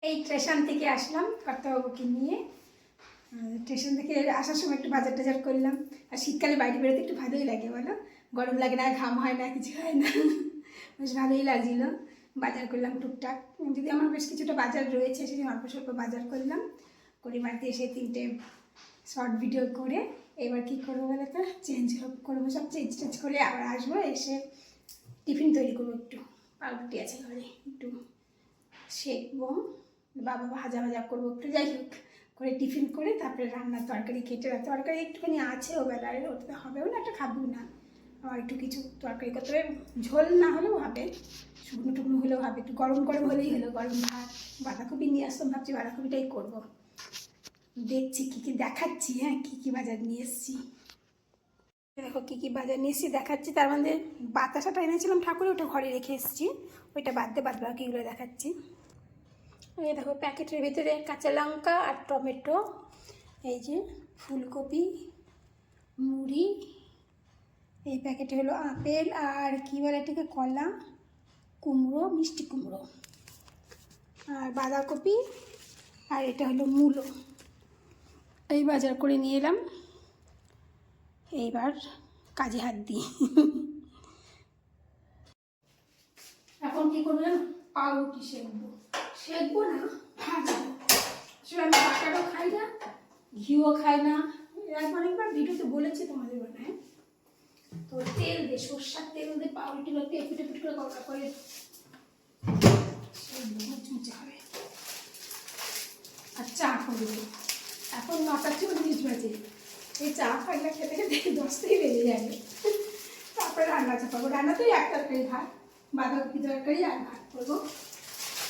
এই স্টেশন থেকে আসলাম কর্তাবাবুকে নিয়ে। স্টেশন থেকে আসার সময় একটু বাজার টাজার করলাম। আর শীতকালে বাইরে বেরোতে একটু ভালোই লাগে, বলো? গরম লাগে না, ঘাম হয় না, কিছু হয় না, বেশ ভালোই লাগছিল। বাজার করলাম টুকটাক, যদি আমার বেশ কিছুটা বাজার রয়েছে, সেদিন অল্প স্বল্প বাজার করলাম। করে বাড়িতে এসে 3টে শর্ট ভিডিও করে এবার কী করবো বলে তো, চেঞ্জ করবো, সব চেঞ্জ করে আবার আসবো। এসে টিফিন তৈরি করবো, একটু পাউরুটি আছে ঘরে, একটু সেঁকবো, বাবা ভাজা ভাজা করবো একটু, যাই হোক করে টিফিন করে তারপরে রান্নার তরকারি কেটে, তরকারি একটুখানি আছে ও বেলায়, ওটাতে হবেও না, একটা খাবো না, আর একটু কিছু তরকারি করতে হবে, ঝোল না হলেও হবে, শুকনো টুকনো হলেও হবে, একটু গরম গরম হলেই হলো, গরম ভাত। বাঁধাকপি নিয়ে আসতাম, ভাবছি বাঁধাকপিটাই করবো। দেখছি কী কী দেখাচ্ছি, হ্যাঁ কী কী বাজার নিয়ে এসেছি, দেখো কী কী বাজার নিয়ে এসেছি দেখাচ্ছি। তার মধ্যে বাতাসাটা এনেছিলাম ঠাকুরে, ওটা ঘরে রেখে এসেছি, ওইটা বাদ বাকিগুলো দেখাচ্ছি। এই দেখো প্যাকেটের ভিতরে কাঁচা লঙ্কা আর টমেটো, এই যে ফুলকপি, মুড়ি, এই প্যাকেটে হলো আপেল, আর কী বলে এটাকে, কলা, কুমড়ো, মিষ্টি কুমড়ো, আর বাঁধাকপি, আর এটা হলো মূলো। এই বাজার করে নিয়ে এলাম, এইবার কাজে হাত দিই। এখন কী করবো জানো, পাউরুটি সেঁকবো না, ভাজবো। আসলে আমি বাটারও খাই না, ঘিও খাই না, অনেকবার ভিডিওতে বলেছি তোমাদের মনে। তো তেল দিয়ে, সর্ষার তেল দিয়ে পাউরুটিগুলোকে এপিট করে কড়া করে মুচমুচে হবে। আর চা করবো, এখন 9:40 বাজে, এই চা খাইলে খেতে খেতে 10টাই বেজে যাবে। তারপরে রান্না চাপাবো, রান্নাতেই এক তরকারি ভাত, বাঁধাকপি তরকারি আর ভাত করবো,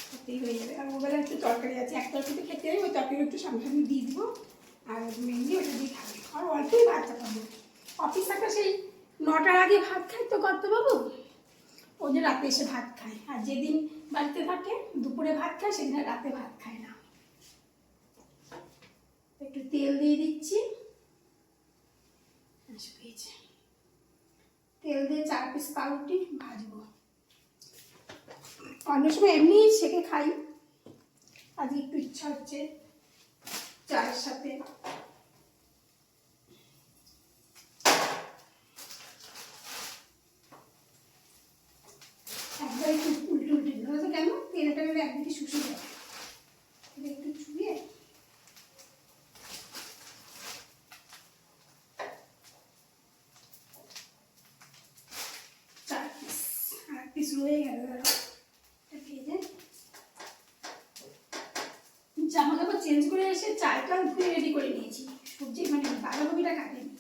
খেতেই হয়ে যাবে। আর মোবাইলে একটু তরকারি আছে, এক তরকারি খেতে যাবে, ওই তরকারি একটু সামনে সামনে দিয়ে দিব, আর মেনলি ওটা দিয়ে খাবে। আর অল্পই ভাত চাপাবো, অফিস থাকা সেই 9টার আগে ভাত খাই তো কর্তাবাবু, ও যে রাতে এসে ভাত খায়, আর যেদিন বাড়িতে থাকে দুপুরে ভাত খায়, সেদিন রাতে ভাত খায় না। একটু তেল দিয়ে দিচ্ছি, তেল দিয়ে 4 পিস পাউরুটি ভাজবো। অন্য সময় এমনি সেকে খাই, আজকে একটু ইচ্ছা হচ্ছে চায়ের সাথে। একবার একটু উল্টে দিল তো, কেন তেলটা একদিকে শুষে যাবে, একটু চুবিয়ে রয়ে গেল। জামা কাপড় চেঞ্জ করে এসে চাটা ধুয়ে রেডি করে নিয়েছি, সবজি মানে বাঁধাকপিটা কাটেনি,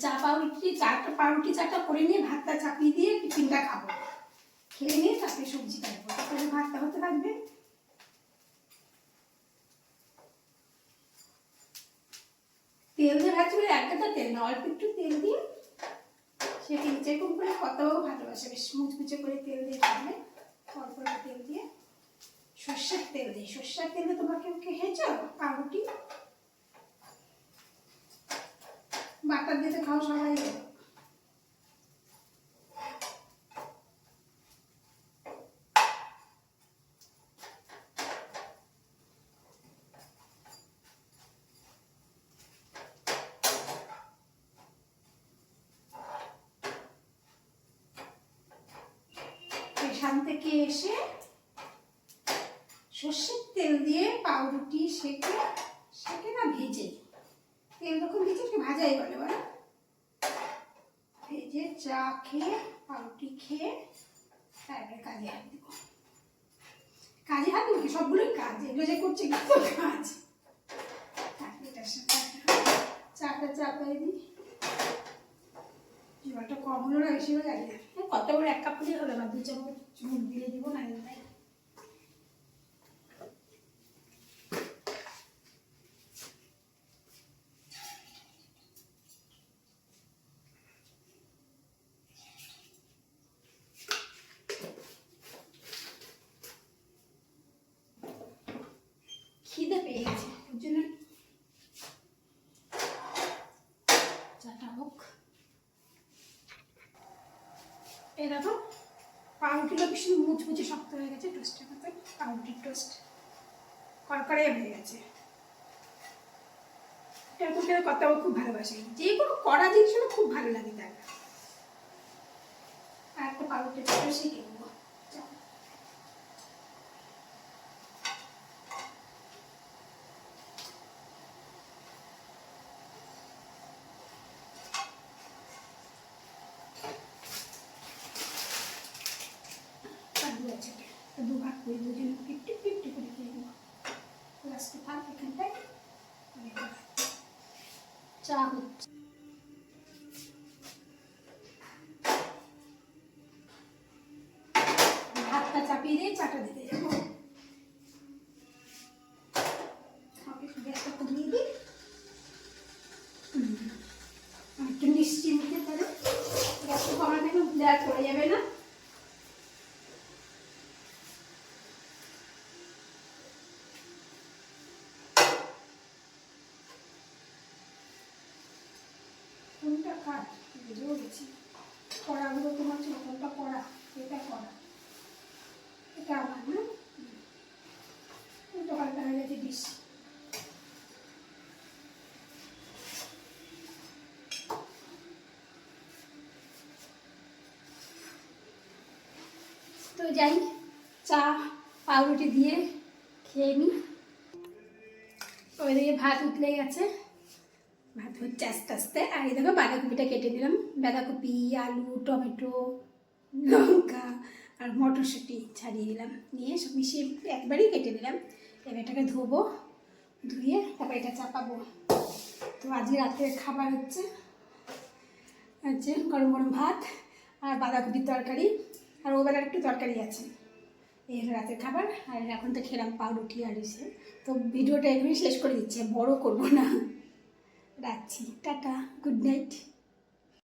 চাটা পাউরুটি চাটা করে নিয়ে ভাতটা চাপিয়ে দিয়ে টিফিনটা খাবো, খেয়ে নিয়ে তারপরে সবজি কাটবো, তারপরে ভাতটা হতে থাকবে। তেল দিয়ে ভাজছি বলে এক কাঁটা তেল না, অল্প একটু তেল দিয়ে সেটি যেরকম করে কতও ভালোবাসে, বেশ মুচমুচে করে তেল দিয়ে খাবে, অল্প তেল দিয়ে, সর্ষের তেল দিই, সর্ষের তেলে তোমরা কেউ খেয়েছো পাউরুটি? বাটার দিতে খাও সবাই। স্টেশন থেকে এসে সর্ষের তেল দিয়ে পাউরুটি সেকে না ভেজে, তেল যখন দিচ্ছি ভাজাই বলে, বলো? ভেজে চা খেয়ে পাউরুটি খেয়ে তারপরে কাজে হাত দিব। কাজে হাত দিব, সবগুলোই কাজ, এগুলো যে করছে কিন্তু কাজ। এটার সাথে চাটা চাপাই দিই, জলটা কম হলো না বেশি হয়ে যাবে, কত বড় 1 কাপ দিয়ে হলো না, 2 চামচ নুন দিয়ে দিব না, খিদে পেয়ে গেছে, ওর জন্য চাটা হোক। এই দেখো পাউরুটিটা ভীষণ মুচমুচে শক্ত হয়ে গেছে, টোস্টের মতো পাউরুটির টোস্ট। কড়কড়ে হয়ে গেছে। এরকম করে করতে আমার খুব ভালোবাসে, যে কোনো কড়া জিনিস খুব ভালো লাগে তার। আর একটা পাউরুটি শিখে নেবো। দুভাগ করে দুজন 50-50 করে খেয়ে নেবো। লাস্টে থাক এখানটায়। চা হচ্ছে। ভাতটা চাপিয়ে দিয়ে চাটা দিতে যাবো। গ্যাসটা কমিয়ে দিই, একটু মিষ্টি নিতে পারে। গ্যাসটা কমানো থেকে উঠলে আর পড়ে যাবে না। কোনটা কাঠ বুঝেও গেছি। কড়াগুলো তোমার ছিল, কোনটা কড়া? এটা কড়া, এটা আমার না। দোকানটা হয়ে গেছে ডিশ। তো যাই, চা পাউরুটি দিয়ে খেয়ে নিই। ওইদিকে ভাত উতলে গেছে, ভাত হচ্ছে আস্তে আস্তে। আর এই দেখো বাঁধাকপিটা কেটে দিলাম। বাঁধাকপি, আলু, টমেটো, লঙ্কা আর মটরশুঁটি ছাড়িয়ে দিলাম, নিয়ে সব মিশিয়ে একবারই কেটে দিলাম। এবার এটাকে ধোবো, ধুয়ে তারপর এটা চাপাবো। তো আজকে রাতের খাবার হচ্ছে গরম গরম ভাত আর বাঁধাকপির তরকারি, আর ওবেলার একটু তরকারি আছে। এই হলো রাতের খাবার। আর এখন তো খেলাম পাউরুটি আর এসে। তো ভিডিওটা এখানেই শেষ করে দিচ্ছে, বড় করবো না। রাখছি, টাটা, গুড নাইট।